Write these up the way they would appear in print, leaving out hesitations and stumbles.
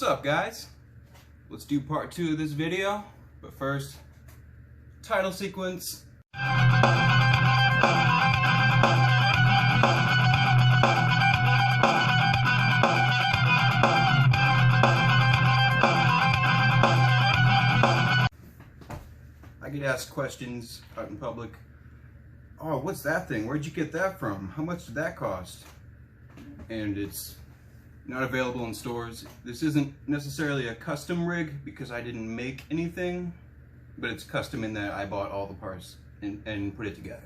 What's up, guys? Let's do part 2 of this video, but first, title sequence. I get asked questions out in public. Oh, what's that thing? Where'd you get that from? How much did that cost? And it's not available in stores. This isn't necessarily a custom rig because I didn't make anything, but it's custom in that I bought all the parts and put it together.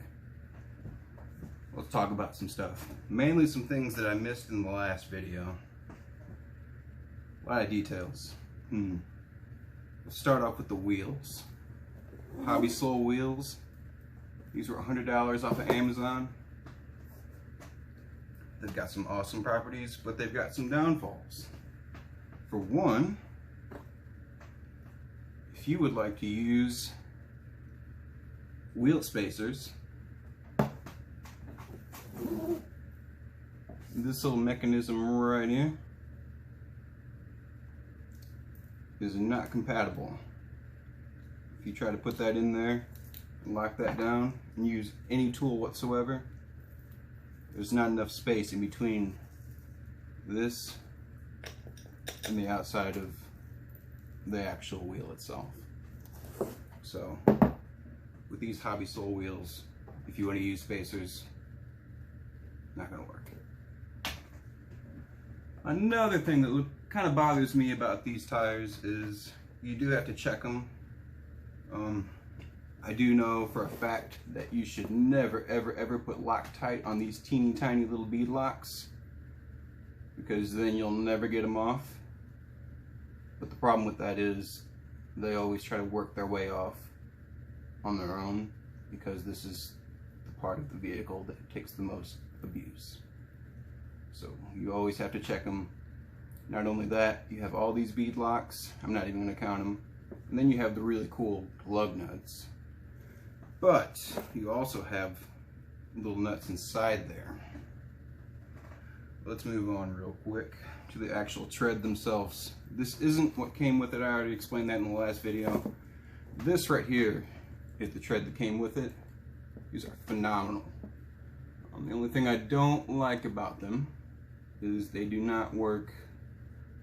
Let's talk about some stuff. Mainly some things that I missed in the last video. A lot of details. Let's start off with the wheels. HobbySoul wheels. These were $100 off of Amazon. They've got some awesome properties, but they've got some downfalls. For one, if you would like to use wheel spacers, this little mechanism right here is not compatible. If you try to put that in there and lock that down and use any tool whatsoever, there's not enough space in between this and the outside of the actual wheel itself. So with these HobbySoul wheels, if you want to use spacers, not going to work. Another thing that kind of bothers me about these tires is you do have to check them. I do know for a fact that you should never ever put Loctite on these teeny tiny little bead locks, because then you'll never get them off. But the problem with that is they always try to work their way off on their own, because this is the part of the vehicle that takes the most abuse. So you always have to check them. Not only that, you have all these bead locks, I'm not even going to count them, and then you have the really cool lug nuts. But you also have little nuts inside there. Let's move on real quick to the actual tread themselves. This isn't what came with it. I already explained that in the last video. This right here is the tread that came with it. These are phenomenal. The only thing I don't like about them is they do not work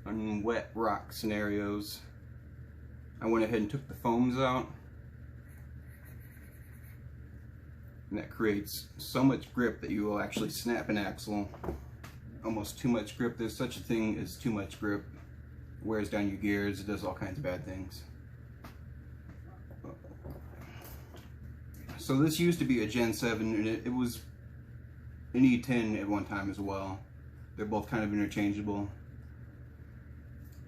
on wet rock scenarios. I went ahead and took the foams out, and that creates so much grip that you will actually snap an axle. Almost too much grip. There's such a thing as too much grip. It wears down your gears, it does all kinds of bad things. So this used to be a Gen 7, and it was an E10 at one time as well. They're both kind of interchangeable.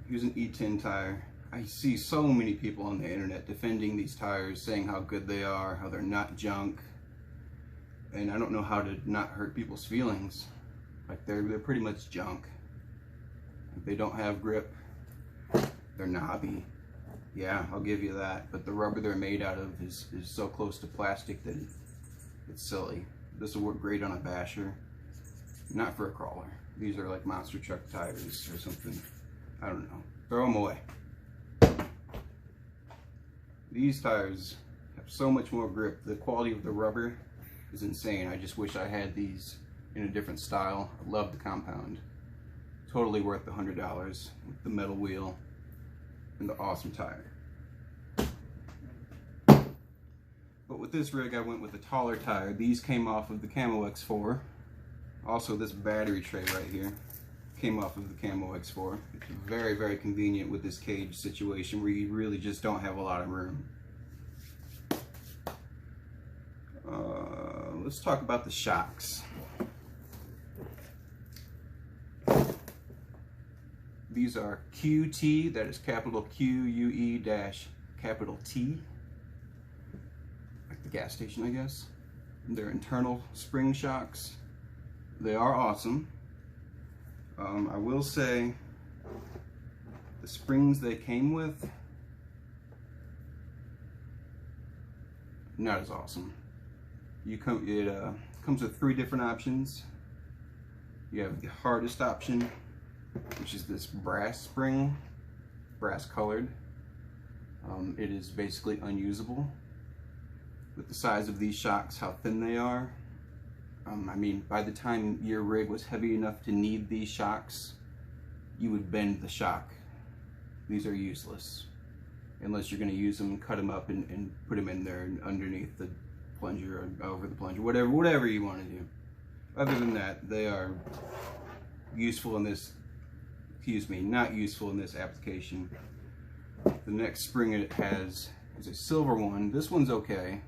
Here's an E10 tire. I see so many people on the internet defending these tires, saying how good they are, how they're not junk. And I don't know how to not hurt people's feelings. Like they're pretty much junk. They don't have grip. They're knobby. Yeah, I'll give you that. But the rubber they're made out of is so close to plastic that it's silly. This will work great on a basher, not for a crawler. These are like monster truck tires or something. I don't know. Throw them away. These tires have so much more grip. The quality of the rubber is insane. I just wish I had these in a different style. I love the compound. Totally worth the $100 with the metal wheel and the awesome tire. But with this rig, I went with a taller tire. These came off of the Camo X4. Also, this battery tray right here came off of the Camo X4. It's very convenient with this cage situation where you really just don't have a lot of room. Let's talk about the shocks. These are QT, that is capital Q-U-E dash capital T. Like the gas station, I guess. They're internal spring shocks. They are awesome. I will say the springs they came with, not as awesome. It comes with 3 different options. You have the hardest option, which is this brass spring. brass colored. It is basically unusable. With the size of these shocks, how thin they are, I mean, by the time your rig was heavy enough to need these shocks, you would bend the shock. These are useless. Unless you're going to use them and cut them up and put them in there underneath the plunger or over the plunger, whatever you want to do. Other than that, they are useful in this, not useful in this application. The next spring it has is a silver one. This one's okay.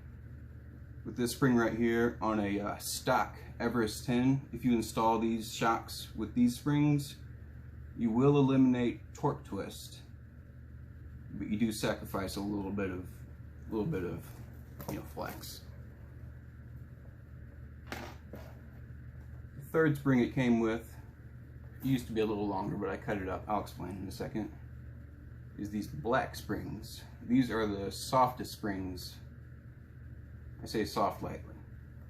With this spring right here on a stock Everest 10, if you install these shocks with these springs, you will eliminate torque twist, but you do sacrifice a little bit of flex. The third spring it came with, it used to be a little longer, but I cut it up. I'll explain in a second. Is these black springs. These are the softest springs. I say soft lightly.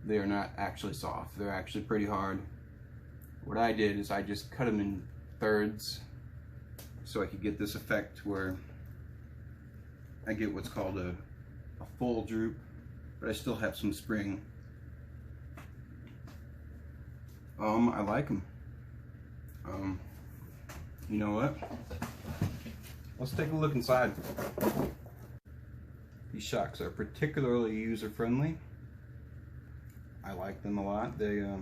They are not actually soft. They're actually pretty hard. What I did is I just cut them in thirds so I could get this effect where I get what's called a full droop, but I still have some spring. I like them. You know what? Let's take a look inside. These shocks are particularly user-friendly. I like them a lot. They, I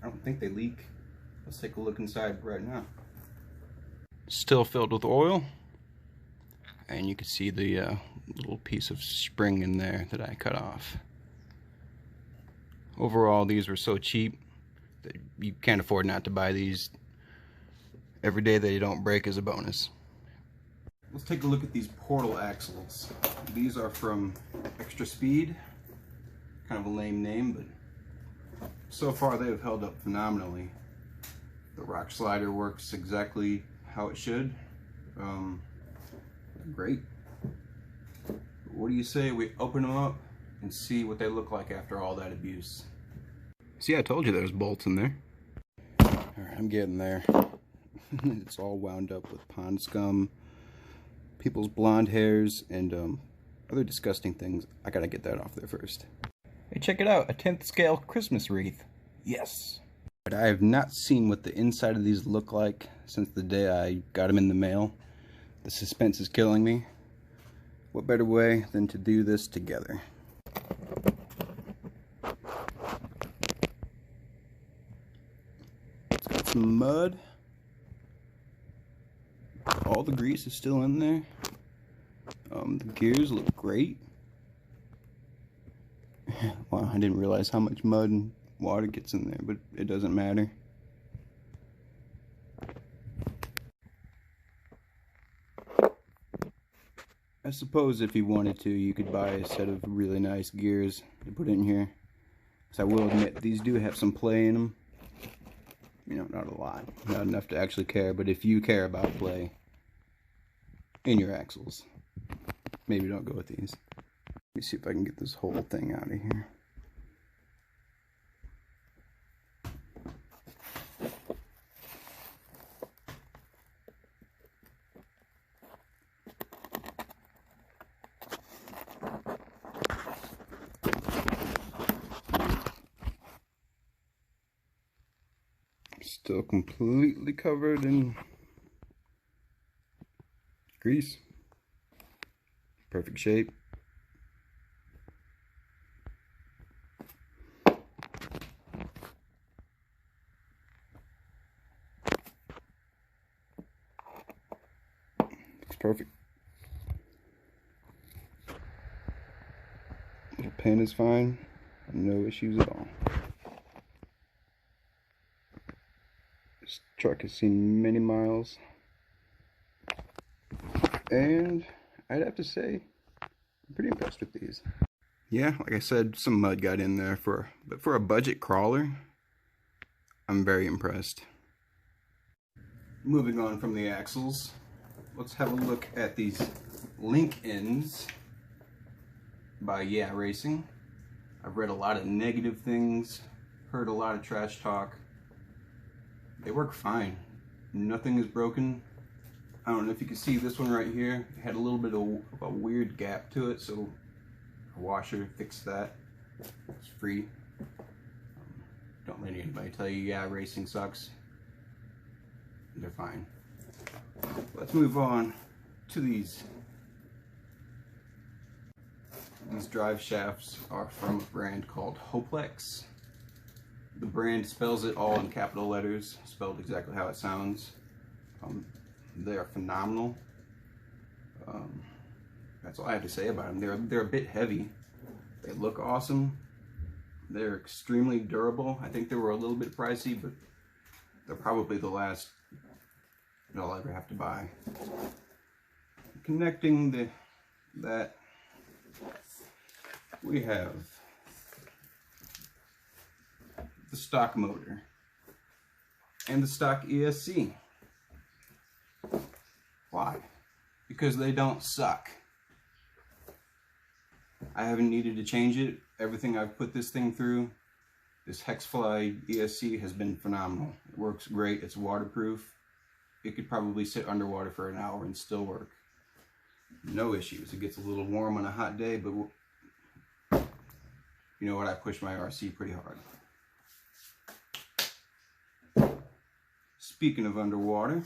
don't think they leak. Let's take a look inside right now. Still filled with oil. And you can see the little piece of spring in there that I cut off. Overall, these were so cheap that you can't afford not to buy these. Every day they don't break is a bonus. Let's take a look at these portal axles. These are from Extra Speed. Kind of a lame name, but so far they have held up phenomenally. The rock slider works exactly how it should. Great. What do you say we open them up and see what they look like after all that abuse? See, I told you there's bolts in there. Alright, I'm getting there. It's all wound up with pond scum, people's blonde hairs, and other disgusting things. I gotta get that off there first. Hey, check it out, a 10th scale Christmas wreath. Yes. But I have not seen what the inside of these look like since the day I got them in the mail. The suspense is killing me. What better way than to do this together? It's got some mud. All the grease is still in there. The gears look great. Wow, I didn't realize how much mud and water gets in there, but it doesn't matter. I suppose if you wanted to, you could buy a set of really nice gears to put in here. So I will admit, these do have some play in them. You know, not a lot. Not enough to actually care, but if you care about play in your axles, maybe don't go with these. Let me see if I can get this whole thing out of here. Still completely covered in grease. Perfect shape. Looks perfect. Little pin is fine. No issues at all. This truck has seen many miles, and I'd have to say I'm pretty impressed with these. Yeah, like I said, some mud got in there, but for a budget crawler, I'm very impressed. Moving on from the axles, let's have a look at these link ends by Yeah Racing. I've read a lot of negative things, heard a lot of trash talk. They work fine. Nothing is broken. I don't know if you can see this one right here. It had a little bit of a weird gap to it, so a washer fixed that. It's free. Don't let anybody tell you, yeah, racing sucks. They're fine. Let's move on to these. These drive shafts are from a brand called Hoplex. The brand spells it all in capital letters, spelled exactly how it sounds. They are phenomenal. That's all I have to say about them. They're a bit heavy. They look awesome. They're extremely durable. I think they were a little bit pricey, but they're probably the last I'll ever have to buy. Connecting that, we have the stock motor and the stock ESC. Why? Because they don't suck. I haven't needed to change it. Everything I've put this thing through, this Hexfly ESC has been phenomenal. It works great. It's waterproof. It could probably sit underwater for an hour and still work. No issues. It gets a little warm on a hot day, but you know what? I push my RC pretty hard. Speaking of underwater,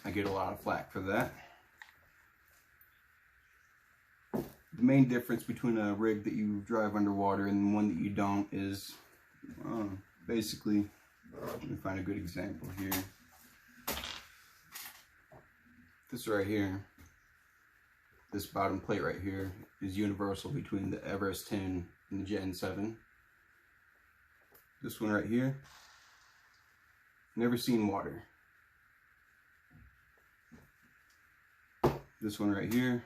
I get a lot of flack for that. The main difference between a rig that you drive underwater and one that you don't is basically, let me find a good example here. This right here, this bottom plate right here is universal between the Everest 10 and the Gen 7. This one right here, never seen water. This one right here,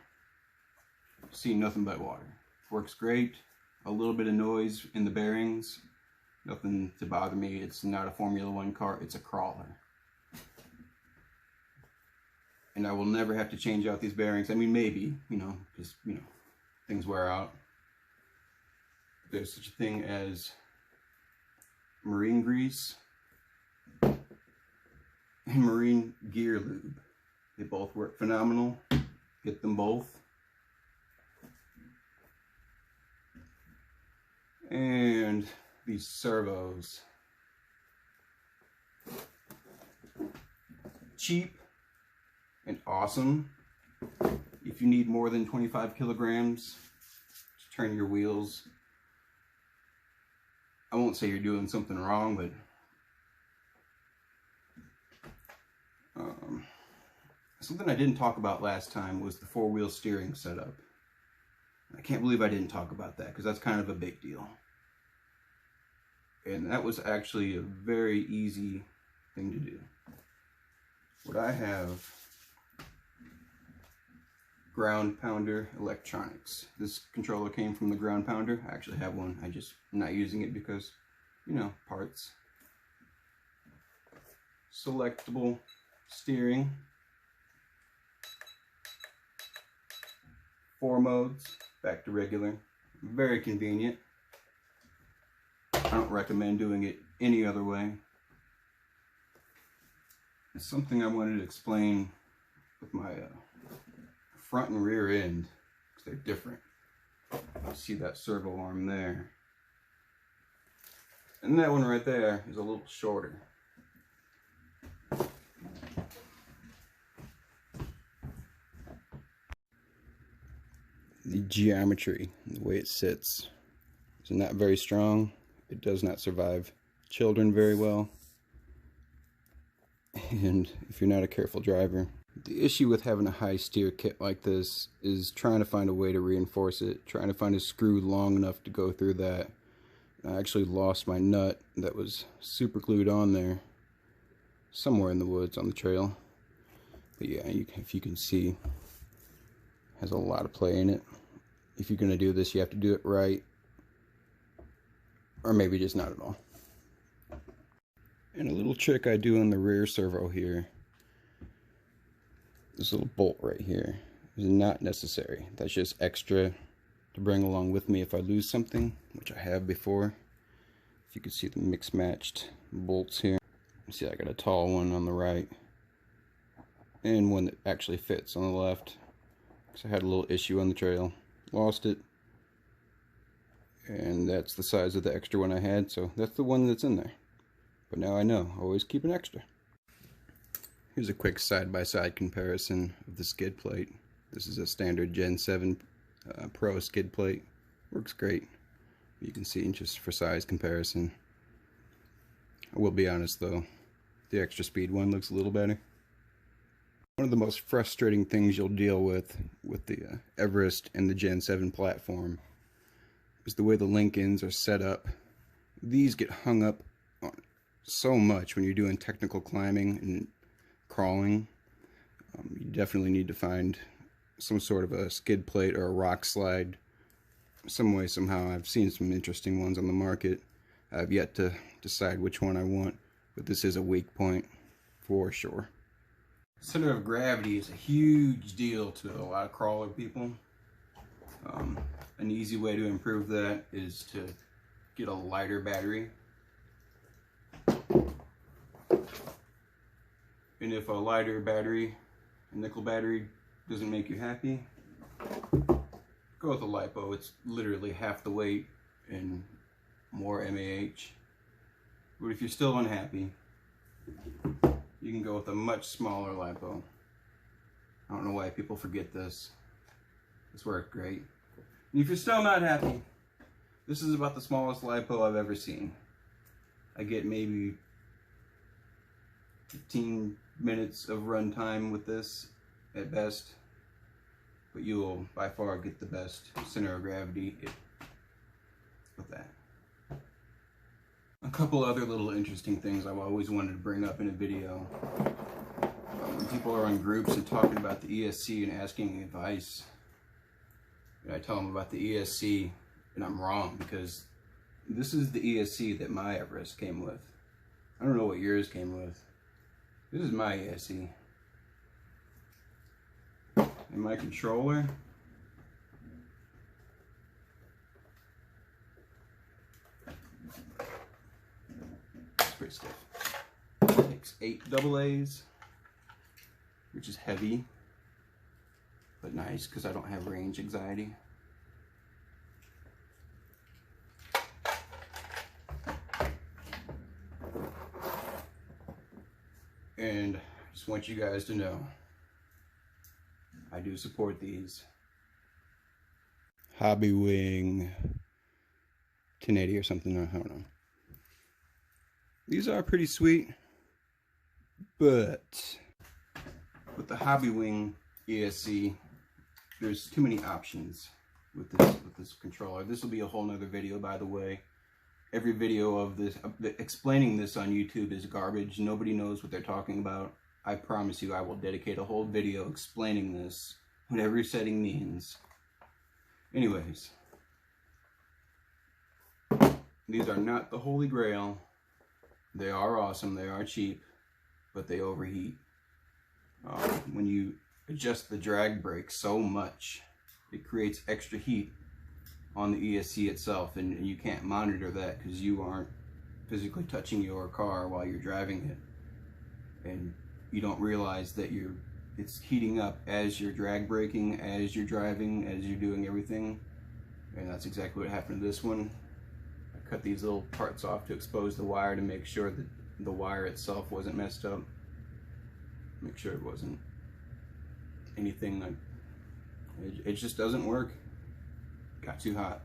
seen nothing but water. Works great. A little bit of noise in the bearings, nothing to bother me. It's not a Formula One car, it's a crawler. And I will never have to change out these bearings. I mean, maybe, just, things wear out. There's such a thing as marine grease and marine gear lube. They both work phenomenal. Get them both. And these servos. Cheap and awesome. If you need more than 25 kilograms to turn your wheels, I won't say you're doing something wrong, but something I didn't talk about last time was the four-wheel steering setup. I can't believe I didn't talk about that, because that's kind of a big deal. And that was actually a very easy thing to do. What I have, ground pounder electronics. This controller came from the ground pounder. I actually have one. I'm not using it because, parts. Selectable steering. 4 modes, back to regular. Very convenient. I don't recommend doing it any other way. It's something I wanted to explain with my front and rear end, because they're different. You see that servo arm there. And that one right there is a little shorter. The geometry, the way it sits, is not very strong. It does not survive children very well. And if you're not a careful driver, the issue with having a high steer kit like this is trying to find a way to reinforce it, trying to find a screw long enough to go through that. I actually lost my nut that was super glued on there somewhere in the woods on the trail. But yeah, if you can see, has a lot of play in it. If you're going to do this, you have to do it right, or maybe just not at all. And a little trick I do on the rear servo here, this little bolt right here is not necessary. That's just extra to bring along with me if I lose something, which I have before. If you can see the mix matched bolts here. See, I got a tall one on the right and one that actually fits on the left. So I had a little issue on the trail, lost it, and that's the size of the extra one I had, so that's the one that's in there. But now I know, always keep an extra. Here's a quick side-by-side comparison of the skid plate. This is a standard Gen 7 Pro skid plate. Works great. You can see just for size comparison. I will be honest though, the extra speed one looks a little better. One of the most frustrating things you'll deal with the Everest and the Gen 7 platform is the way the link ends are set up. These get hung up on so much when you're doing technical climbing and crawling. You definitely need to find some sort of a skid plate or a rock slide some way, somehow. I've seen some interesting ones on the market. I've yet to decide which one I want, but this is a weak point for sure. Center of gravity is a huge deal to a lot of crawler people. An easy way to improve that is to get a lighter battery. And if a lighter battery, a nickel battery, doesn't make you happy, go with a LiPo. It's literally half the weight and more mAh. But if you're still unhappy, you can go with a much smaller LiPo. I don't know why people forget this. This worked great. And if you're still not happy, this is about the smallest LiPo I've ever seen. I get maybe 15 minutes of run time with this at best, but you will by far get the best center of gravity with that. A couple other little interesting things I've always wanted to bring up in a video. When people are on groups and talking about the ESC and asking advice, and I tell them about the ESC and I'm wrong, because this is the ESC that my Everest came with. I don't know what yours came with. This is my ESC. And my controller, it's pretty stiff. It takes 8 AA's, which is heavy, but nice because I don't have range anxiety. And I just want you guys to know, I do support these. Hobby Wing 1080 or something, I don't know. These are pretty sweet, but with the Hobby Wing ESC, there's too many options with this controller. This will be a whole nother video, by the way. Every video of this, explaining this on YouTube is garbage. Nobody knows what they're talking about. I promise you I will dedicate a whole video explaining this, what every setting means. Anyways, these are not the holy grail. They are awesome, they are cheap, but they overheat. When you adjust the drag brake so much, it creates extra heat on the ESC itself, and you can't monitor that because you aren't physically touching your car while you're driving it, and you don't realize that it's heating up as you're drag braking, as you're driving, as you're doing everything. And that's exactly what happened to this one. I cut these little parts off to expose the wire to make sure that the wire itself wasn't messed up, make sure it wasn't anything like it just doesn't work. Got too hot.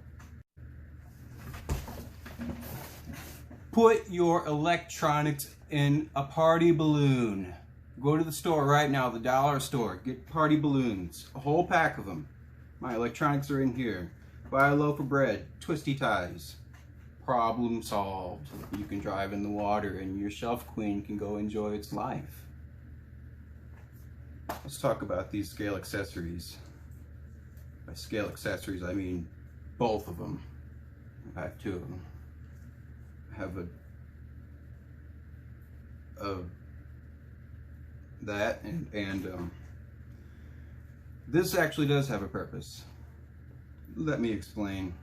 Put your electronics in a party balloon. Go to the store right now, the dollar store. Get party balloons, a whole pack of them. My electronics are in here. Buy a loaf of bread, twisty ties. Problem solved. You can drive in the water and your shelf queen can go enjoy its life. Let's talk about these scale accessories. By scale accessories, I mean both of them. I have two of them. I have that and this actually does have a purpose. Let me explain.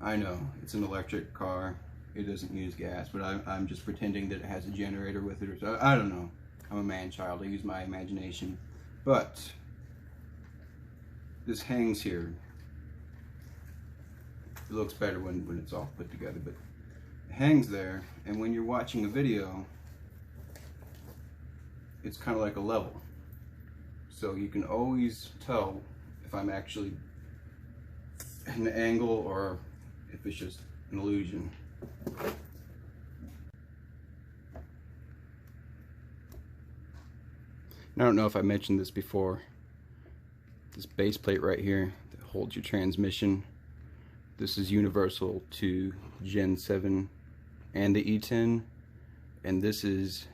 I know it's an electric car. it doesn't use gas, but I'm just pretending that it has a generator with it, or so. I don't know. I'm a man-child. I use my imagination. But this hangs here. It looks better when it's all put together, but it hangs there, and when you're watching a video, it's kind of like a level. So you can always tell if I'm actually at an angle or if it's just an illusion. I don't know if I mentioned this before. This base plate right here that holds your transmission, this is universal to Gen 7 and the E10, and this is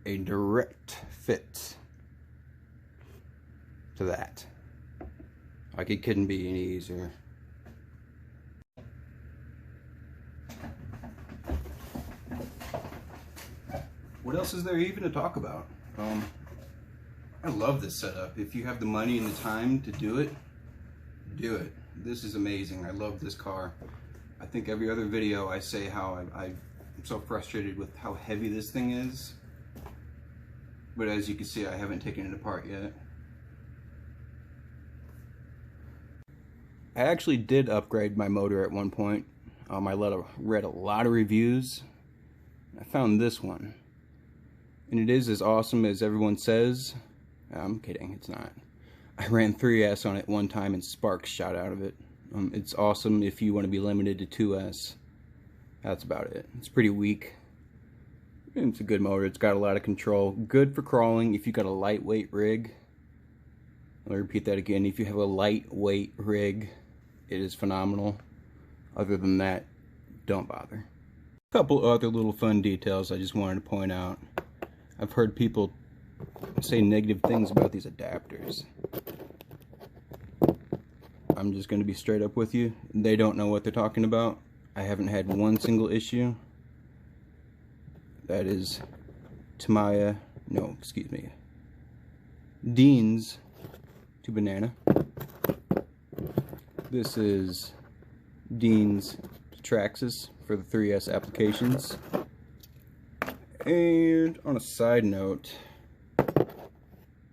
a direct fit to that. Like, it couldn't be any easier. What else is there even to talk about? I love this setup. If you have the money and the time to do it, do it. This is amazing. I love this car. I think every other video I say how I'm so frustrated with how heavy this thing is. But as you can see, I haven't taken it apart yet. I actually did upgrade my motor at one point. I read a lot of reviews. I found this one. And it is as awesome as everyone says. I'm kidding, it's not. I ran 3S on it one time and sparks shot out of it. It's awesome if you want to be limited to 2S. That's about it. It's pretty weak. It's a good motor. It's got a lot of control. Good for crawling if you got a lightweight rig. I'll repeat that again. If you have a lightweight rig, it is phenomenal. Other than that, don't bother. A couple other little fun details I just wanted to point out. I've heard people say negative things about these adapters. I'm just going to be straight up with you. They don't know what they're talking about. I haven't had one single issue. That is Dean's to Banana. This is Dean's to Traxxas for the 3S applications. And on a side note,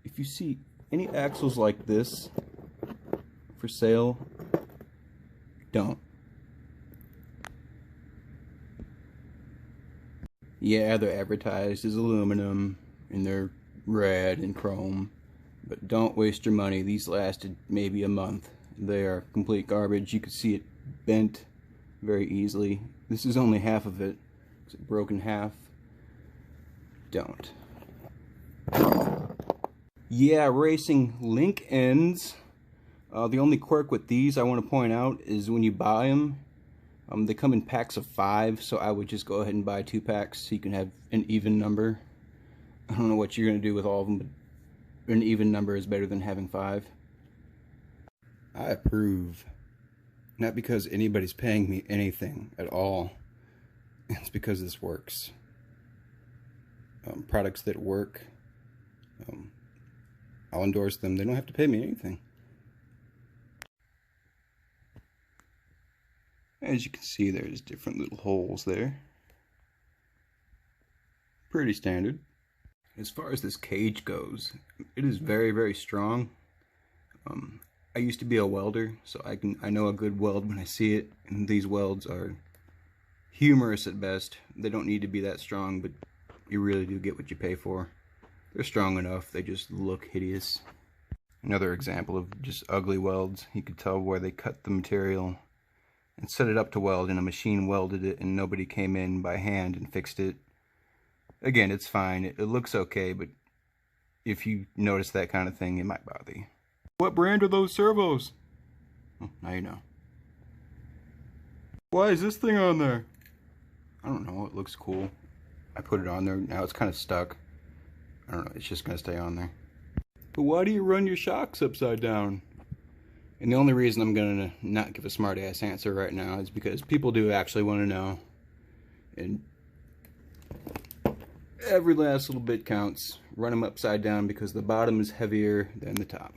if you see any axles like this for sale, don't. Yeah, they're advertised as aluminum and they're red and chrome, but don't waste your money. These lasted maybe a month. They are complete garbage. You can see it bent very easily. This is only half of it. It's broken in half. Don't. Yeah, racing link ends. The only quirk with these I want to point out is when you buy them, they come in packs of 5, so I would just go ahead and buy 2 packs so you can have an even number. I don't know what you're going to do with all of them, but an even number is better than having 5. I approve. Not because anybody's paying me anything at all. It's because this works. Products that work, I'll endorse them. They don't have to pay me anything. As you can see, there's different little holes there. Pretty standard. As far as this cage goes, it is very, very strong. I used to be a welder, so I know a good weld when I see it, and these welds are humorous at best. They don't need to be that strong, but you really do get what you pay for. They're strong enough, they just look hideous. Another example of just ugly welds. You could tell where they cut the material and set it up to weld, and a machine welded it and nobody came in by hand and fixed it. Again, it's fine. It looks okay, but if you notice that kind of thing, it might bother you. What brand are those servos? Oh, now you know. Why is this thing on there? I don't know, it looks cool. I put it on there, now it's kind of stuck. I don't know, it's just going to stay on there. But why do you run your shocks upside down? And the only reason I'm going to not give a smart ass answer right now is because people do actually want to know. And every last little bit counts. Run them upside down because the bottom is heavier than the top.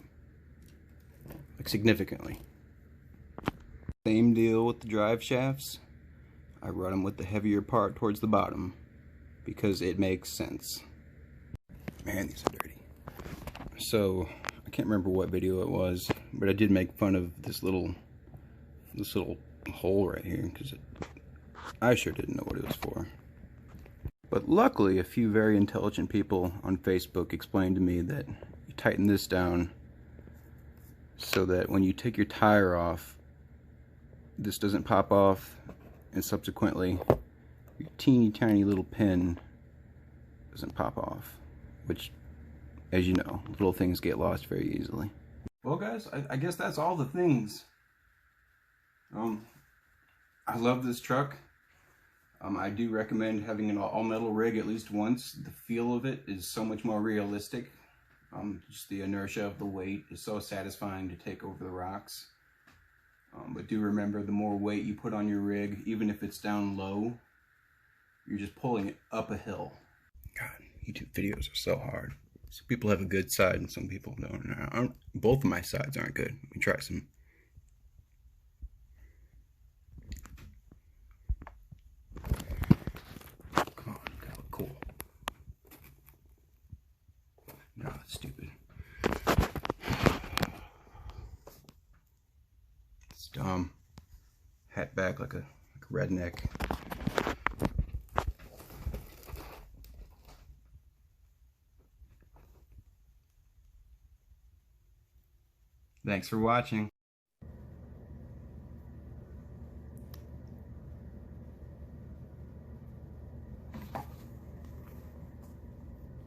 Like, significantly. Same deal with the drive shafts. I run them with the heavier part towards the bottom because it makes sense. Man, these are dirty. So I can't remember what video it was, but I did make fun of this little hole right here because I sure didn't know what it was for. But luckily, a few very intelligent people on Facebook explained to me that you tighten this down so that when you take your tire off, this doesn't pop off, and subsequently your teeny tiny little pin doesn't pop off, which, as you know, little things get lost very easily. Well guys, I guess that's all the things. I love this truck. I do recommend having an all-metal rig at least once. The feel of it is so much more realistic. Just the inertia of the weight is so satisfying to take over the rocks. But do remember, the more weight you put on your rig, even if it's down low, you're just pulling it up a hill. God, YouTube videos are so hard. Some people have a good side and some people don't. Both of my sides aren't good. Let me try some. Come on, gotta look cool. No, it's stupid. It's dumb. Hat back like a redneck. Thanks for watching.